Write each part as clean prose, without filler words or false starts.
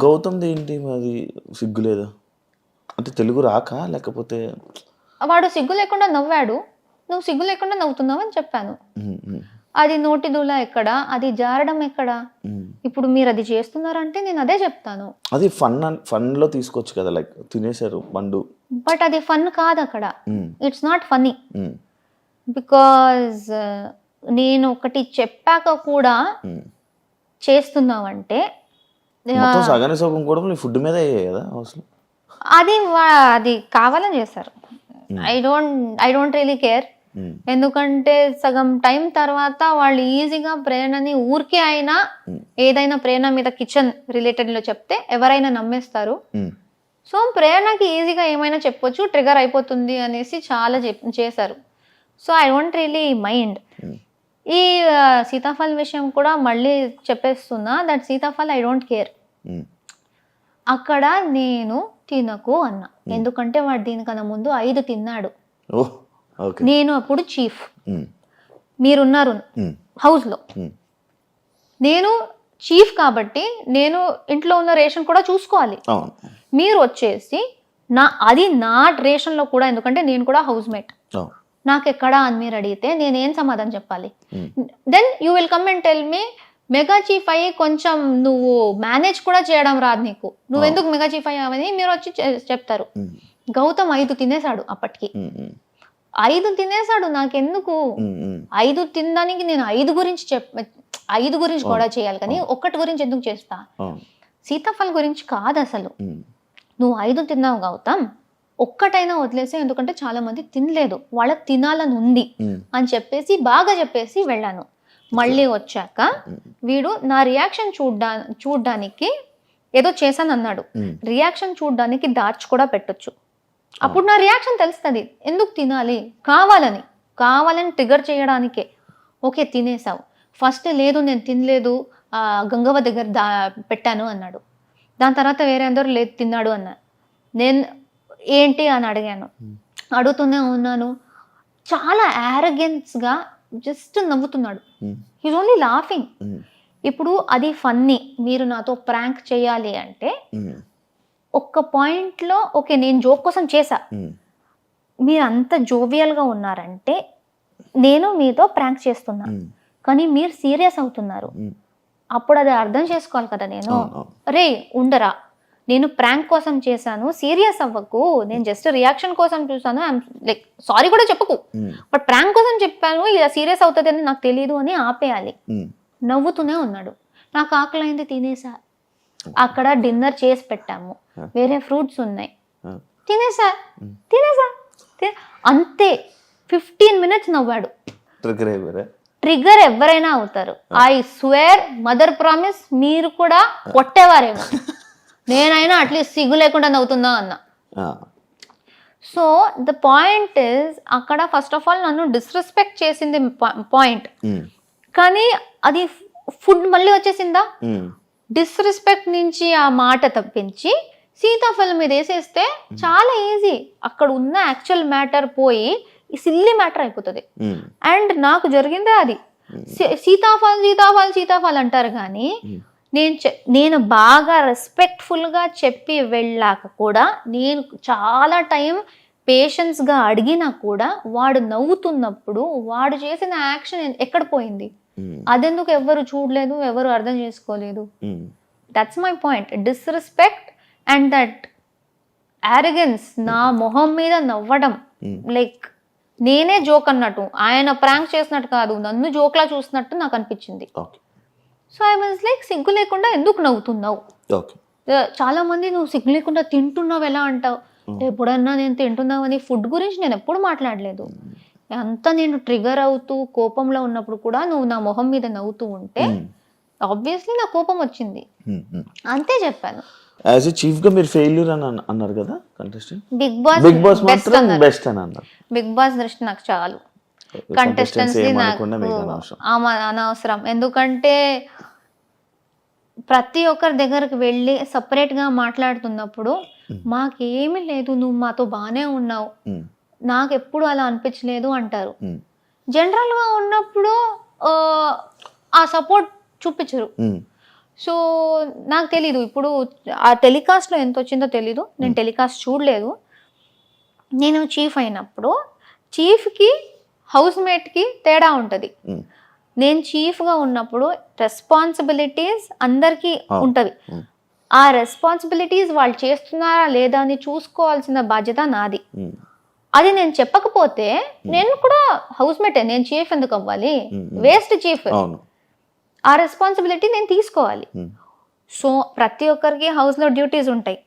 గౌతమ్ది ఏంటి మరి సిగ్గు లేదా? అంటే తెలుగు రాక లేకపోతే? వాడు సిగ్గు లేకుండా నవ్వాడు, నువ్వు సిగ్గు లేకుండా నవ్వుతున్నావు అని చెప్పాను. అది నోటి దూల ఎక్కడ, అది జారడం ఎక్కడ? ఇప్పుడు మీరు అది చేస్తున్నారంటే నేను అదే చెప్తాను. అది ఫన్ లో తీసుకోవచ్చు కదా, లైక్ తినేశారు పండు, బట్ అది ఫన్ కాదు అక్కడ. It's not funny. బికాజ్ నేను ఒకటి చెప్పాక కూడా చేస్తున్నావంటే సగానే సగం కూడా ఫుడ్ మీద అయ్యాయి కదా అసలు. అది కావాలని చేస్తారు. I don't really care. ఎందుకంటే సగం టైం తర్వాత వాళ్ళు ఈజీగా ప్రేరణని ఊరికే అయినా ఏదైనా ప్రేరణ మీద కిచెన్ రిలేటెడ్ లో చెప్తే ఎవరైనా నమ్మేస్తారు. సో ప్రేరణకి ఈజీగా ఏమైనా చెప్పొచ్చు, ట్రిగర్ అయిపోతుంది అనేసి చాలా చేశారు. So I don't really mind. ఈ సీతాఫల్ విషయం కూడా మళ్ళీ చెప్పేస్తున్నా, that sitaphal I don't care. అక్కడ నేను తినకు అన్నా, ఎందుకంటే వాడు దీనికన్నా ముందు 5 తిన్నాడు. నేను అప్పుడు చీఫ్, మీరున్నారు హౌస్ లో, నేను చీఫ్ కాబట్టి నేను ఇంట్లో ఉన్న రేషన్ కూడా చూసుకోవాలి. మీరు వచ్చేసి అది నా రేషన్ లో కూడా, ఎందుకంటే నేను కూడా హౌస్ మేట్, నాకు ఎక్కడా అని మీరు అడిగితే నేనేం సమాధానం చెప్పాలి? Then you will come and tell me mega chief అయ్యి కొంచెం నువ్వు మేనేజ్ కూడా చేయడం రాదు నీకు, నువ్వెందుకు మెగా చీఫ్ అయ్యావని మీరు వచ్చి చెప్తారు. గౌతమ్ 5 తినేశాడు, అప్పటికి 5 తినేశాడు. నాకెందుకు 5 తినడానికి నేను 5 గురించి కూడా చేయాలి, కానీ ఒక్కటి గురించి ఎందుకు చేస్తా? సీతాఫల్ గురించి కాదు అసలు. నువ్వు 5 తిన్నావు గౌతమ్, ఒక్కటైనా వదిలేసే, ఎందుకంటే చాలా మంది తినలేదు, వాళ్ళకి తినాలని ఉంది అని బాగా చెప్పేసి వెళ్ళాను. మళ్ళీ వచ్చాక వీడు నా రియాక్షన్ చూడ్డానికి ఏదో చేశాను అన్నాడు. రియాక్షన్ చూడ్డానికి డార్చ్ కూడా పెట్టొచ్చు, అప్పుడు నా రియాక్షన్ తెలుస్తుంది ఎందుకు తినాలి, కావాలని ట్రిగర్ చేయడానికే. ఓకే తినేసావు, ఫస్ట్ లేదు నేను తినలేదు గంగవ్వ దగ్గర పెట్టాను అన్నాడు. దాని తర్వాత వేరే అందరూ లేదు తిన్నాడు అన్నారు. నేను ఏంటి అని అడిగాను, అడుగుతూనే ఉన్నాను. చాలా యారగెన్స్గా జస్ట్ నవ్వుతున్నాడు. He's only laughing. ఇప్పుడు అది ఫన్నీ, మీరు నాతో ప్రాంక్ చేయాలి అంటే ఒక్క పాయింట్లో ఓకే నేను జోక్ కోసం చేశా, మీరు అంత జోవియల్గా ఉన్నారంటే నేను మీతో ప్రాంక్ చేస్తున్నా, కానీ మీరు సీరియస్ అవుతున్నారు, అప్పుడు అది అర్థం చేసుకోవాలి కదా. నేను రే ఉండరా, నేను ప్రాంక్ కోసం చేశాను, సీరియస్ అవ్వకు, నేను జస్ట్ రియాక్షన్ కోసం చూసాను, లైక్ సారీ కూడా చెప్పకు, బట్ ప్రాంక్ కోసం చెప్పాను, ఇలా సీరియస్ అవుతుంది అని నాకు తెలియదు అని ఆపేయాలి. నవ్వుతూనే ఉన్నాడు. నాకు ఆకలైంది, తినేసా. అక్కడ డిన్నర్ చేసి పెట్టాము, వేరే ఫ్రూట్స్ ఉన్నాయి, తినేసా. అంతే 15 minutes నవ్వాడు. ట్రిగర్ ఎవరైనా అవుతారు. ఐ స్వేర్, మదర్ ప్రామిస్, మీరు కూడా కొట్టేవారేమో, నేనైనా అట్లీస్ట్ సిగ్గు లేకుండా నవ్వుతుందా అన్నా. సో ద పాయింట్ ఇస్, అక్కడ ఫస్ట్ ఆఫ్ ఆల్ నన్ను డిస్రెస్పెక్ట్ చేసింది పాయింట్, కానీ అది ఫుడ్ మళ్ళీ వచ్చేసిందా. డిస్రెస్పెక్ట్ నుంచి ఆ మాట తప్పించి సీతాఫలం మీద వేసేస్తే చాలా ఈజీ, అక్కడ ఉన్న యాక్చువల్ మ్యాటర్ పోయి సిల్లీ మ్యాటర్ అయిపోతుంది. అండ్ నాకు జరిగిందే అది. సీతాఫల్ అంటారు కానీ నేను బాగా రెస్పెక్ట్ఫుల్గా చెప్పి వెళ్ళాక కూడా, నేను చాలా టైం పేషెన్స్గా అడిగినా కూడా వాడు నవ్వుతున్నప్పుడు వాడు చేసిన యాక్షన్ ఎక్కడ పోయింది? అదెందుకు ఎవరు చూడలేదు, ఎవరు అర్థం చేసుకోలేదు? That's my point. Disrespect and that arrogance, నా మొహం మీద నవ్వడం, లైక్ నేనే జోక్ అన్నట్టు, ఆయన ప్రాంక్ చేసినట్టు కాదు, నన్ను జోక్లా చూసినట్టు నాకు అనిపించింది. సో ఐ వాజ్ లైక్, సిగ్గు లేకుండా ఎందుకు నవ్వుతున్నావు? చాలా మంది నువ్వు సిగ్గు లేకుండా తింటున్నావు ఎలా అంటావు? ఎప్పుడన్నా నేను తింటున్నావని ఫుడ్ గురించి నేను ఎప్పుడు మాట్లాడలేదు. అంతా నేను ట్రిగర్ అవుతూ కోపంలో ఉన్నప్పుడు కూడా నువ్వు నా మొహం మీద నవ్వుతూ ఉంటే ఆబ్వియస్లీ నా కోపం వచ్చింది, అంతే చెప్పాను. యాజ్ ఎ చీఫ్ గా మీరు ఫెయిల్యూర్ అని అన్నారు కదా కంటెస్టెంట్. బిగ్ బాస్ బెస్ట్ అని అన్నారు. బిగ్ బాస్ దృష్టి నాకు చాలు, కంటెస్టెంట్స్ నాకు అనవసరం. ఎందుకంటే ప్రతి ఒక్కరి దగ్గరకు వెళ్ళి సపరేట్గా మాట్లాడుతున్నప్పుడు మాకేమీ లేదు, నువ్వు మాతో బాగానే ఉన్నావు, నాకు ఎప్పుడు అలా అనిపించలేదు అంటారు. జనరల్గా ఉన్నప్పుడు ఆ సపోర్ట్ చూపించరు. సో నాకు తెలీదు ఇప్పుడు ఆ టెలికాస్ట్లో ఎంత వచ్చిందో తెలీదు, నేను టెలికాస్ట్ చూడలేదు. నేను చీఫ్ అయినప్పుడు చీఫ్కి హౌస్ మేట్కి తేడా ఉంటుంది. నేను చీఫ్గా ఉన్నప్పుడు రెస్పాన్సిబిలిటీస్ అందరికీ ఉంటుంది. ఆ రెస్పాన్సిబిలిటీస్ వాళ్ళు చేస్తున్నారా లేదా అని చూసుకోవాల్సిన బాధ్యత నాది. అది నేను చెప్పకపోతే నేను కూడా హౌస్ మేటే, నేను చీఫ్ ఎందుకు అవ్వాలి, వేస్ట్ చీఫ్. ఆ రెస్పాన్సిబిలిటీ నేను తీసుకోవాలి. సో ప్రతి ఒక్కరికి హౌస్లో డ్యూటీస్ ఉంటాయి.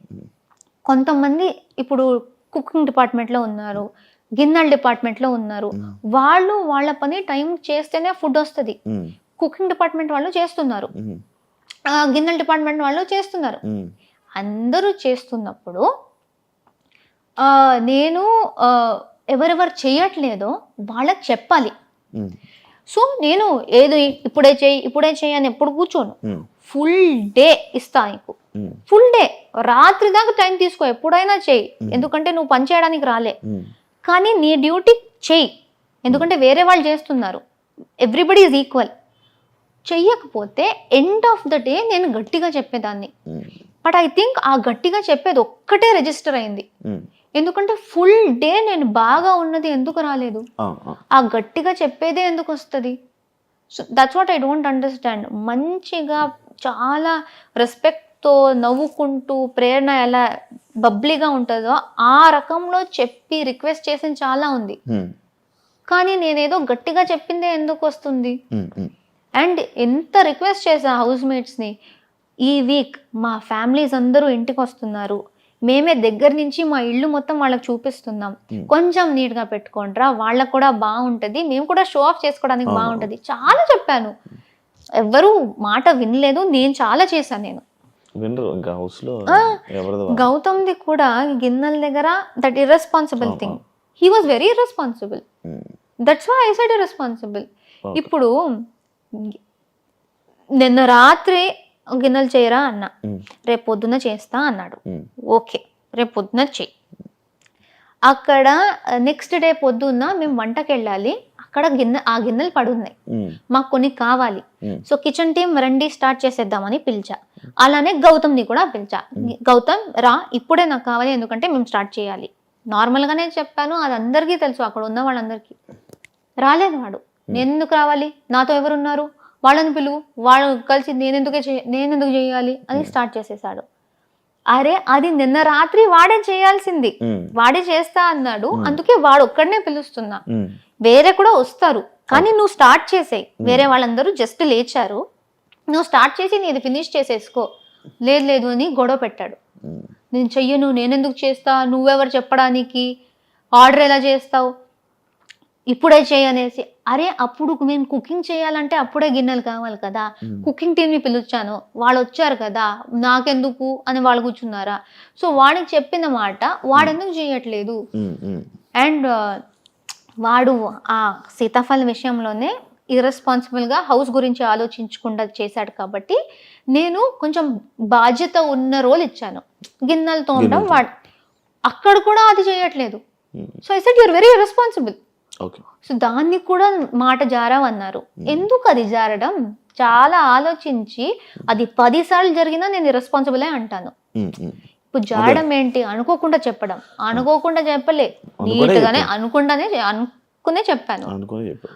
కొంతమంది ఇప్పుడు కుకింగ్ డిపార్ట్మెంట్లో ఉన్నారు, గిన్నెల డిపార్ట్మెంట్లో ఉన్నారు. వాళ్ళు వాళ్ళ పని టైం చేస్తేనే ఫుడ్ వస్తుంది. కుకింగ్ డిపార్ట్మెంట్ వాళ్ళు చేస్తున్నారు, గిన్నెల డిపార్ట్మెంట్ వాళ్ళు చేస్తున్నారు. అందరూ చేస్తున్నప్పుడు నేను ఎవరెవరు చేయట్లేదో వాళ్ళకి చెప్పాలి. సో నేను ఏది ఇప్పుడే చేయి అని ఎప్పుడు కూర్చోను. ఫుల్ డే ఇస్తా నీకు, ఫుల్ డే, రాత్రి దాకా టైం తీసుకో, ఎప్పుడైనా చెయ్యి. ఎందుకంటే నువ్వు పని చేయడానికి రాలే, కానీ నీ డ్యూటీ చెయ్యి. ఎందుకంటే వేరే వాళ్ళు చేస్తున్నారు, ఎవ్రీబడి ఈజ్ ఈక్వల్. చెయ్యకపోతే ఎండ్ ఆఫ్ ద డే నేను గట్టిగా చెప్పేదాన్ని. బట్ ఐ థింక్ ఆ గట్టిగా చెప్పేది ఒక్కటే రిజిస్టర్ అయింది. ఎందుకంటే ఫుల్ డే నేను బాగా ఉన్నది ఎందుకు రాలేదు, ఆ గట్టిగా చెప్పేదే ఎందుకు వస్తుంది. So that's what I don't understand. మంచిగా చాలా రెస్పెక్ట్తో నవ్వుకుంటూ ప్రేరణ ఎలా బబ్లీగా ఉంటుందో ఆ రకంలో చెప్పి రిక్వెస్ట్ చేసింది చాలా ఉంది. కానీ నేనేదో గట్టిగా చెప్పిందే ఎందుకు వస్తుంది. అండ్ ఎంత రిక్వెస్ట్ చేసా హౌస్ మేట్స్ని, ఈ వీక్ మా ఫ్యామిలీస్ అందరూ ఇంటికి వస్తున్నారు, మేమే దగ్గర నుంచి మా ఇల్లు మొత్తం వాళ్ళకి చూపిస్తున్నాం, కొంచెం నీట్గా పెట్టుకోండిరా, వాళ్ళకు కూడా బాగుంటుంది, మేము కూడా షో ఆఫ్ చేసుకోవడానికి బాగుంటుంది. చాలా చెప్పాను, ఎవ్వరూ మాట వినలేదు. నేను చాలా చేశాను. నేను గౌతమ్ది కూడా గిన్నెల దగ్గర that irresponsible thing, he was very irresponsible. That's why I said irresponsible. ఇప్పుడు నిన్న రాత్రి గిన్నెలు చేయరా అన్నా, రేపు పొద్దున్న చేస్తా అన్నాడు. ఓకే, రేపు పొద్దున్న చెయ్యి. అక్కడ నెక్స్ట్ డే పొద్దున్న మేము వంటకి వెళ్ళాలి, అక్కడ ఆ గిన్నెలు పడున్నాయి, మాకు కొన్ని కావాలి. సో కిచెన్ టీం రండి స్టార్ట్ చేసేద్దామని పిలిచా. అలానే గౌతమ్ని కూడా పిలిచా, గౌతమ్ రా ఇప్పుడే నాకు కావాలి, ఎందుకంటే మేము స్టార్ట్ చేయాలి. నార్మల్గానే చెప్పాను, అది అందరికీ తెలుసు, అక్కడ ఉన్న వాళ్ళందరికీ. రాలేదు వాడు. నేను ఎందుకు రావాలి, నాతో ఎవరున్నారు, వాళ్ళని పిలువు, వాళ్ళు కలిసి నేనెందుకు చేయాలి అని స్టార్ట్ చేసేసాడు. అరే అది నిన్న రాత్రి వాడే చేయాల్సింది, వాడే చేస్తా అన్నాడు, అందుకే వాడు ఒక్కడనే పిలుస్తున్నా. వేరే కూడా వస్తారు, కానీ నువ్వు స్టార్ట్ చేసేయి. వేరే వాళ్ళందరూ జస్ట్ లేచారు, నువ్వు స్టార్ట్ చేసి నీది ఫినిష్ చేసేసుకో. లేదు అని గొడవ పెట్టాడు. నేను చెయ్యను, నేనెందుకు చేస్తా, నువ్వెవరు చెప్పడానికి, ఆర్డర్ ఎలా చేస్తావు, ఇప్పుడే చేయనేసి. అరే అప్పుడు నేను కుకింగ్ చేయాలంటే అప్పుడే గిన్నెలు కావాలి కదా, కుకింగ్ టీమ్ని పిలిచాను, వాళ్ళు వచ్చారు కదా, నాకెందుకు అని వాళ్ళు కూర్చున్నారా. సో వాడికి చెప్పిన మాట వాడెందుకు చేయట్లేదు. అండ్ వాడు ఆ సీతాఫలం విషయంలోనే ఇర్రెస్పాన్సిబుల్గా హౌస్ గురించి ఆలోచించకుండా చేశాడు. కాబట్టి నేను కొంచెం బాధ్యత ఉన్న రోల్ ఇచ్చాను, గిన్నెలు తోమడం. వాడు అక్కడ కూడా అది చేయట్లేదు. So I said you're very irresponsible. So దాన్ని కూడా మాట జారావన్నారు. ఎందుకు అది జారడం, చాలా ఆలోచించి అది 10 సార్లు జరిగినా నేను ఇర్రెస్పాన్సిబులే అంటాను. ఇప్పుడు జారడం ఏంటి, అనుకోకుండా చెప్పడం. అనుకోకుండా చెప్పలే, నీట్గానే అనుకునే చెప్పాను.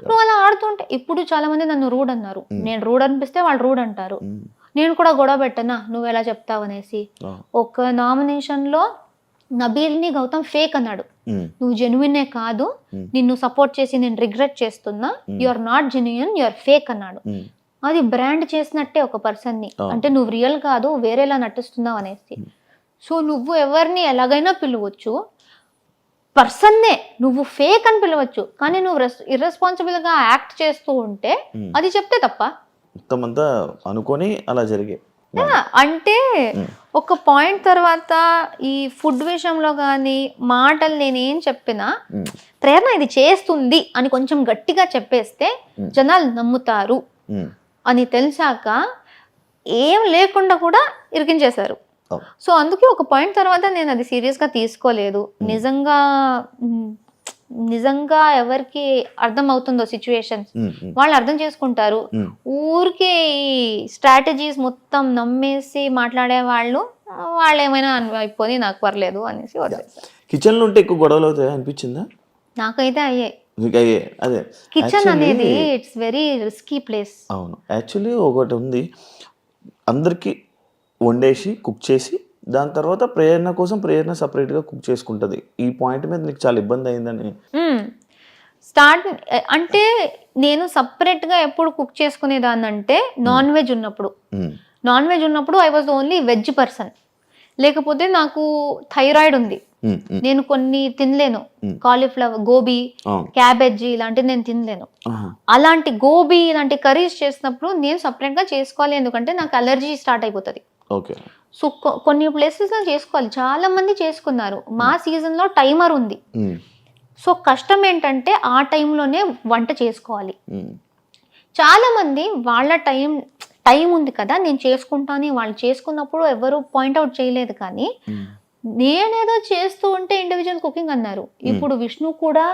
నువ్వు అలా ఆడుతుంటే ఇప్పుడు చాలా మంది నన్ను రూడ్ అన్నారు. నేను రూడ్ అనిపిస్తే వాళ్ళు రూడ్ అంటారు. నేను కూడా గొడవ పెట్టనా, నువ్వు ఎలా చెప్తావు అనేసి. ఒక నామినేషన్లో నబీల్ని గౌతమ్ ఫేక్ అన్నాడు. నువ్వు జెన్యునే కాదు, నిన్ను సపోర్ట్ చేసి నేను రిగ్రెట్ చేస్తున్నా, you are not genuine, you are fake అన్నాడు. అది బ్రాండ్ చేసినట్టే ఒక పర్సన్ని, అంటే నువ్వు రియల్ కాదు వేరేలా నటిస్తున్నావు అనేసి. సో నువ్వు ఎవరిని ఎలాగైనా పిలవచ్చు, పర్సన్నే నువ్వు ఫేక్ అని పిలవచ్చు, కానీ నువ్వు ఇర్రెస్పాన్సిబుల్గా యాక్ట్ చేస్తూ ఉంటే అది చెప్తే తప్ప. మొత్తం అంతా అనుకొని అలా జరిగే. అంటే ఒక పాయింట్ తర్వాత ఈ ఫుడ్ విషయంలో కానీ మాటలు నేనేం చెప్పినా ప్రేరణ ఇది చేస్తుంది అని కొంచెం గట్టిగా చెప్పేస్తే జనాలు నమ్ముతారు అని తెలిసాక ఏం లేకుండా కూడా ఇరికించేశారు. సో అందుకే ఒక పాయింట్ తర్వాత నేను అది సీరియస్గా తీసుకోలేదు. నిజంగా నిజంగా ఎవరికి అర్థం అవుతుందో సిచ్యువేషన్స్ వాళ్ళు అర్థం చేసుకుంటారు. ఊరికే ఈ స్ట్రాటజీస్ మొత్తం నమ్మేసి మాట్లాడే వాళ్ళు ఏమైనా అయిపోయి నాకు పర్లేదు అనేసి వదిలేస్తారు. కిచెన్లో ఉంటే ఎక్కువ గొడవలు అవుతాయి అనిపించిందా? నాకైతే అయ్యే. అదే కిచెన్ అనేది ఇట్స్ వెరీ రిస్కీ ప్లేస్. అవును, యాక్చువల్లీ ఒకటి ఉంది, అందరికీ వండేసి కుక్ చేసి దాని తర్వాత ప్రేరణ సపరేట్గా కుక్ చేసుకుంటుంది. ఈ పాయింట్ మీద నీకు చాలా ఇబ్బంది అయిందని స్టార్ట్ అంటే నేను సపరేట్గా ఎప్పుడు కుక్ చేసుకునేదాన్ని అంటే నాన్ వెజ్ ఉన్నప్పుడు I was only veg person. లేకపోతే నాకు థైరాయిడ్ ఉంది, నేను కొన్ని తినలేను. కాలీఫ్లవర్, గోబీ, క్యాబేజీ ఇలాంటివి నేను తినలేను. అలాంటి గోబీ ఇలాంటి కర్రీస్ చేసినప్పుడు నేను సపరేట్గా చేసుకోవాలి, ఎందుకంటే నాకు అలర్జీ స్టార్ట్ అయిపోతుంది. సో కొన్ని ప్లేసెస్లో చేసుకోవాలి, చాలా మంది చేసుకున్నారు. మా సీజన్లో టైమర్ ఉంది. సో కష్టం ఏంటంటే ఆ టైంలోనే వంట చేసుకోవాలి. చాలా మంది వాళ్ళ టైం ఉంది కదా నేను చేసుకుంటాను, వాళ్ళు చేసుకున్నప్పుడు ఎవరు పాయింట్అవుట్ చేయలేదు. కానీ నేనేదో చేస్తూ ఉంటే ఇండివిజువల్ కుకింగ్ అన్నారు. ఇప్పుడు విష్ణు కూడా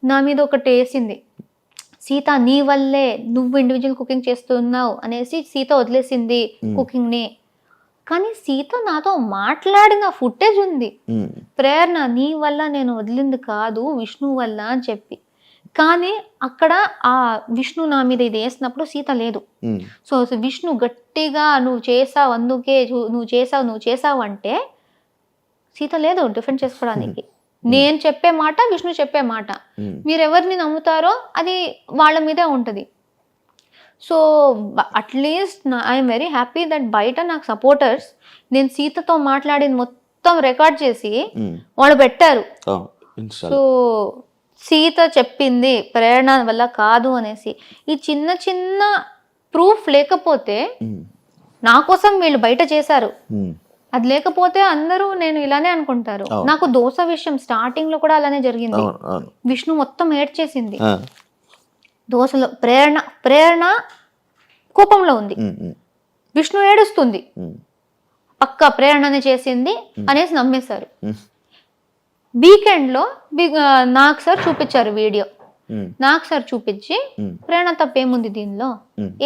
నా మీద ఒకటి వేసింది, సీత నీ వల్లే నువ్వు ఇండివిజువల్ కుకింగ్ చేస్తున్నావు అనేసి సీత వదిలేసింది కుకింగ్ని. కానీ సీత నాతో మాట్లాడిన ఫుటేజ్ ఉంది, ప్రేరణ నీ వల్ల నేను వదిలింది కాదు విష్ణు వల్ల అని చెప్పి. కానీ అక్కడ ఆ విష్ణు నా మీద ఇది వేసినప్పుడు సీత లేదు. సో విష్ణు గట్టిగా నువ్వు చేసావు, అందుకే నువ్వు చేసావు అంటే సీత లేదు డిఫెండ్ చేసుకోవడానికి. నేను చెప్పే మాట, విష్ణు చెప్పే మాట, మీరెవరిని నమ్ముతారో అది వాళ్ళ మీదే ఉంటుంది. So at least I'm very happy that బయట నాకు సపోర్టర్స్ నేను సీతతో మాట్లాడింది మొత్తం రికార్డ్ చేసి వాళ్ళు పెట్టారు. సో సీత చెప్పింది ప్రేరణ వల్ల కాదు అనేసి. ఈ చిన్న చిన్న ప్రూఫ్ లేకపోతే నా కోసం వీళ్ళు బయట చేశారు, అది లేకపోతే అందరూ నేను ఇలానే అనుకుంటారు. నాకు దోశ విషయం స్టార్టింగ్ లో కూడా అలానే జరిగింది. విష్ణు మొత్తం ఏడ్చేసింది దోశలో. ప్రేరణ కోపంలో ఉంది, విష్ణు ఏడుస్తుంది, పక్కా ప్రేరణనే చేసింది అనేసి నమ్మేశారు. వీకెండ్ లో నాకు సార్ చూపించారు వీడియో. నాకు సార్ చూపించి ప్రేరణ తప్పేముంది దీనిలో,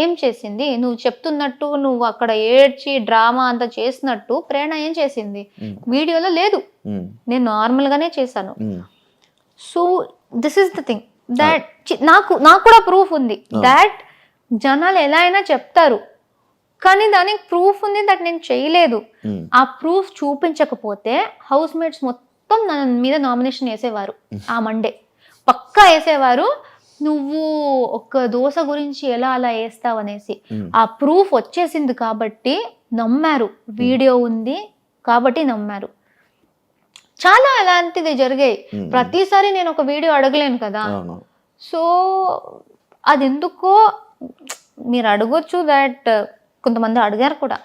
ఏం చేసింది, నువ్వు చెప్తున్నట్టు నువ్వు అక్కడ ఏడ్చి డ్రామా అంతా చేసినట్టు ప్రేరణ ఏం చేసింది వీడియోలో లేదు, నేను నార్మల్ గానే చేశాను. So this is the thing that నాకు కూడా ప్రూఫ్ ఉంది దాట్ జనాలు ఎలా అయినా చెప్తారు, కానీ దానికి ప్రూఫ్ ఉంది దట్ నేను చేయలేదు. ఆ ప్రూఫ్ చూపించకపోతే హౌస్ మేట్స్ మొత్తం నా మీద నామినేషన్ వేసేవారు. ఆ మండే పక్కా వేసేవారు, నువ్వు ఒక దోశ గురించి ఎలా అలా వేస్తావు అనేసి. ఆ ప్రూఫ్ వచ్చేసింది కాబట్టి నమ్మారు, వీడియో ఉంది కాబట్టి నమ్మారు. చాలా అలాంటిది జరిగాయి. ప్రతిసారి నేను ఒక వీడియో అడగలేను కదా. సో అది ఎందుకో మీరు అడగొచ్చు, దట్ కొంతమంది అడిగారు కూడా,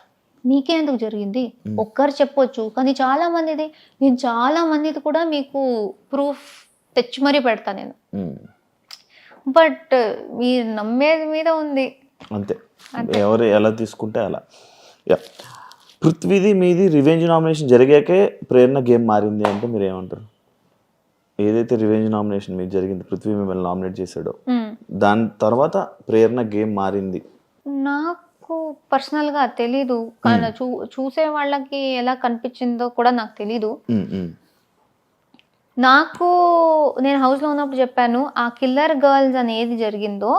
మీకే ఎందుకు జరిగింది ఒక్కరు చెప్పొచ్చు. కానీ నేను చాలా మందిది కూడా మీకు ప్రూఫ్ తెచ్చి మరీ పెడతా నేను. బట్ మీరు నమ్మేది మీద ఉంది అంతే, ఎవరు ఎలా తీసుకుంటే అలా. పృథ్వీది మీది రివెంజ్ నామినేషన్ జరిగాకే ప్రేరణ గేమ్ మారింది అంటే మీరు ఏమంటారు? ఏదైతే రివెంజ్ నామినేషన్ మీద జరిగింది, పృథ్వీ మిమ్మల్ని నామినేట్ చేశాడో దాని తర్వాత ప్రేరణ గేమ్ మారింది. నాకు పర్సనల్ గా తెలీదు, చూసే వాళ్ళకి ఎలా కనిపించిందో కూడా నాకు తెలీదు. నేను హౌస్ లో ఉన్నప్పుడు చెప్పాను, ఆ కిల్లర్ గర్ల్స్ అనేది జరిగిందో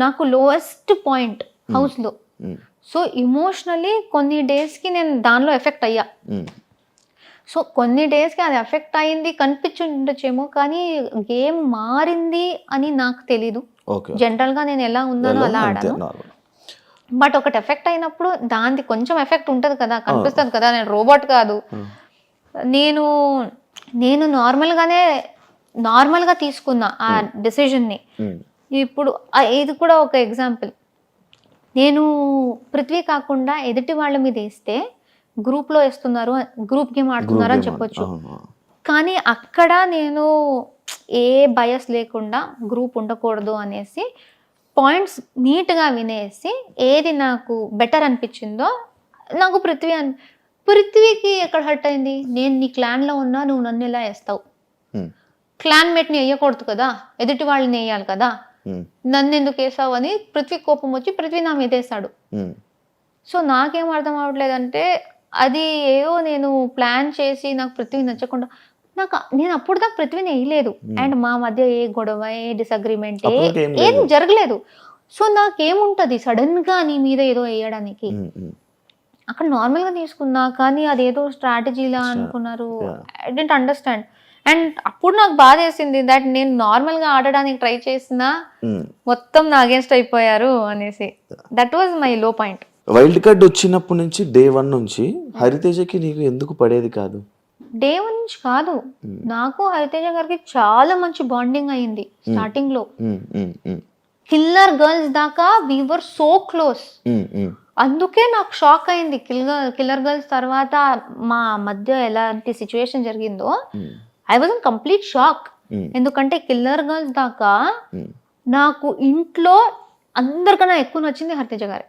నాకు లోయెస్ట్ పాయింట్ హౌస్ లో. సో ఇమోషనలీ కొన్ని డేస్ కి నేను దానిలో ఎఫెక్ట్ అయ్యా. సో కొన్ని డేస్కి అది ఎఫెక్ట్ అయింది కనిపించుండొచ్చేమో, కానీ గేమ్ మారింది అని నాకు తెలీదు. జనరల్గా నేను ఎలా ఉన్నానో అలా ఆడాను. బట్ ఒకటి ఎఫెక్ట్ అయినప్పుడు దానికి కొంచెం ఎఫెక్ట్ ఉంటుంది కదా, కనిపిస్తుంది కదా. నేను రోబోట్ కాదు. నేను నార్మల్గా తీసుకున్నా ఆ డెసిషన్ని. ఇప్పుడు ఇది కూడా ఒక ఎగ్జాంపుల్. నేను పృథ్వీ కాకుండా ఎదుటి వాళ్ళ మీద వేస్తే గ్రూప్లో వేస్తున్నారు, గ్రూప్ గేమ్ ఆడుతున్నారు అని చెప్పొచ్చు. కానీ అక్కడ నేను ఏ బయస్ లేకుండా గ్రూప్ ఉండకూడదు అనేసి పాయింట్స్ నీట్గా వినేసి ఏది నాకు బెటర్ అనిపించిందో నాకు పృథ్వీకి ఎక్కడ హర్ట్ అయింది? నేను నీ క్లాన్లో ఉన్నా, నువ్వు నన్ను ఎలా వేస్తావు? క్లాన్మేట్ని వేయకూడదు కదా, ఎదుటి వాళ్ళని వేయాలి కదా, నన్ను ఎందుకు వేసావు అని పృథ్వీ కోపం వచ్చి పృథ్వీ నా మీద వేసాడు. సో నాకేం అర్థం అవ్వట్లేదంటే అది ఏదో నేను ప్లాన్ చేసి నాకు పృథ్వీ నచ్చకుండా నేను అప్పుడు దాకా పృథ్వీని వేయలేదు. అండ్ మా మధ్య ఏ గొడవ ఏ డిసగ్రిమెంట్ ఏం జరగలేదు. సో నాకేముంటది సడన్ గా నీ మీద ఏదో వేయడానికి. అక్కడ నార్మల్ గా తీసుకున్నా కానీ అదేదో స్ట్రాటజీలా అనుకున్నారు. I don't understand. అండ్ అప్పుడు నాకు బాధ వేసింది దట్ నేను నార్మల్ గా ఆడడానికి ట్రై చేసినా మొత్తం నా అగేన్స్ట్ అయిపోయారు అనేసి. దట్ వాజ్ మై లో పాయింట్. వైల్డ్ కార్డ్ వచ్చినప్పటి నుంచి డే 1 నుంచి హరితేజకి నీకు ఎందుకు పడేది కాదు? డే 1 నుంచి కాదు, నాకు హరితేజ గారికి చాలా మంచి బాండింగ్ అయింది స్టార్టింగ్ లో. కిల్లర్ గర్ల్స్ దాకా వి వర్ సో క్లోజ్. అందుకే నాకు షాక్ అయింది కిల్లర్ గర్ల్స్ తర్వాత మా మధ్య ఎలాంటి సిచ్యువేషన్ జరిగిందో. I was in complete shock. ఎందుకంటే కిల్లర్ గర్ల్స్ దాకా నాకు ఇంట్లో అందరికన్నా ఎక్కువ నచ్చింది హరితేజ గారి.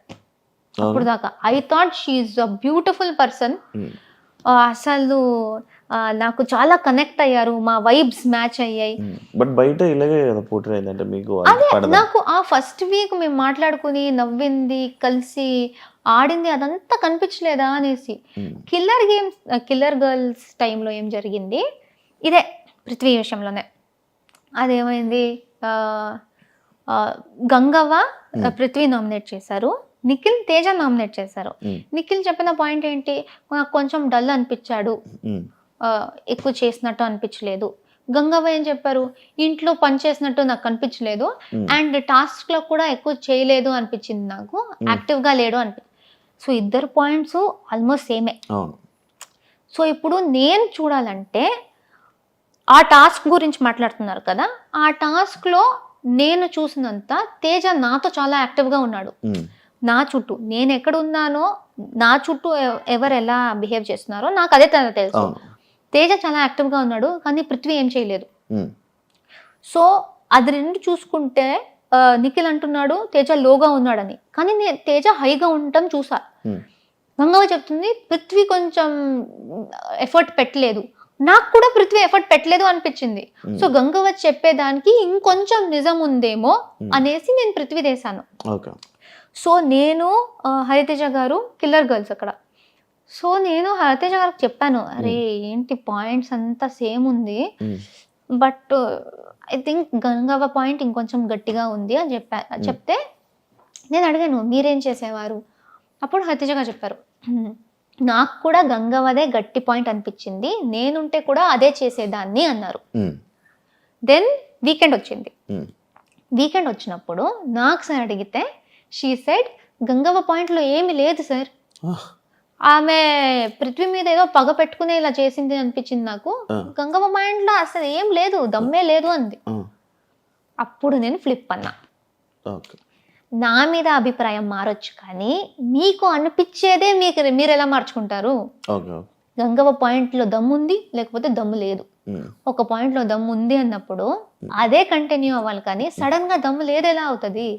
అప్పుడు దాకా I thought she's a beautiful person. అసలు నాకు చాలా కనెక్ట్ అయ్యారు, మా వైబ్స్ మ్యాచ్ అయ్యాయి. బట్ బయట ఇలాగే కదా పోర్ట్రే అయిందంటే మీకు అదే నాకు ఆ ఫస్ట్ వీక్ మేము మాట్లాడుకుని నవ్వింది కలిసి ఆడింది అదంతా కనిపించలేదా అనేసి. కిల్లర్ గర్ల్స్ టైంలో ఏం జరిగింది ఇదే పృథ్వీ విషయంలోనే. అదేమైంది, గంగవ్వ పృథ్వీ నామినేట్ చేశారు, నిఖిల్ తేజ నామినేట్ చేశారు. నిఖిల్ చెప్పిన పాయింట్ ఏంటి, నాకు కొంచెం డల్ అనిపించాడు, ఎక్కువ చేసినట్టు అనిపించలేదు. గంగవ్వ ఏం చెప్పారు, ఇంట్లో పని చేసినట్టు నాకు అనిపించలేదు అండ్ టాస్క్ లో కూడా ఎక్కువ చేయలేదు అనిపించింది, నాకు యాక్టివ్ గా లేడు అనిపించింది. సో ఇద్దరు పాయింట్స్ ఆల్మోస్ట్ సేమే. సో ఇప్పుడు నేను చూడాలంటే ఆ టాస్క్ గురించి మాట్లాడుతున్నారు కదా, ఆ టాస్క్ లో నేను చూసినంత తేజ నాతో చాలా యాక్టివ్ గా ఉన్నాడు. నా చుట్టూ నేను ఎక్కడ ఉన్నానో, నా చుట్టూ ఎవరు ఎలా బిహేవ్ చేస్తున్నారో నాకు అదే తెలుసు. తేజ చాలా యాక్టివ్ గా ఉన్నాడు కానీ పృథ్వీ ఏం చేయలేదు. సో అది రెండు చూసుకుంటే నిఖిల్ అంటున్నాడు తేజ లోగా ఉన్నాడని, కానీ నేను తేజ హైగా ఉండటం చూసా. గంగవ్వ చెప్తుంది పృథ్వీ కొంచెం ఎఫర్ట్ పెట్టలేదు, నాకు కూడా పృథ్వీ ఎఫర్ట్ పెట్టలేదు అనిపించింది. సో గంగవ్వ చెప్పేదానికి ఇంకొంచెం నిజం ఉందేమో అనేసి నేను పృథ్వీ వేసాను. సో నేను హరితేజ గారు కిల్లర్ గర్ల్స్ అక్కడ. సో నేను హరితేజ గారికి చెప్పాను, అరే ఏంటి పాయింట్స్ అంతా సేమ్ ఉంది but I think Gangavva point ఇంకొంచెం గట్టిగా ఉంది అని చెప్తే నేను అడిగాను మీరేం చేసేవారు. అప్పుడు హరితేజ గారు చెప్పారు, నాకు కూడా గంగవ్వదే గట్టి పాయింట్ అనిపించింది, నేనుంటే కూడా అదే చేసేదాన్ని అన్నారు. దెన్ వీకెండ్ వచ్చింది. వీకెండ్ వచ్చినప్పుడు నాకు సార్ అడిగితే షీ సెడ్ గంగవ్వ పాయింట్లో ఏమి లేదు సార్, ఆమె పృథ్వీ మీద ఏదో పగ పెట్టుకునే ఇలా చేసింది అనిపించింది నాకు, గంగవ్వ పాయింట్లో అసలు ఏం లేదు, దమ్మే లేదు అంది. అప్పుడు నేను ఫ్లిప్ అన్నా. నా మీద అభిప్రాయం మారొచ్చు కానీ మీకు అనిపించేదే మీరు ఎలా మార్చుకుంటారు. గంగవ్వ పాయింట్లో దమ్ము ఉంది లేకపోతే దమ్ము లేదు. ఒక పాయింట్లో దమ్ము ఉంది అన్నప్పుడు అదే కంటిన్యూ అవ్వాలి కానీ సడన్ గా దమ్ము లేదు ఎలా అవుతుంది.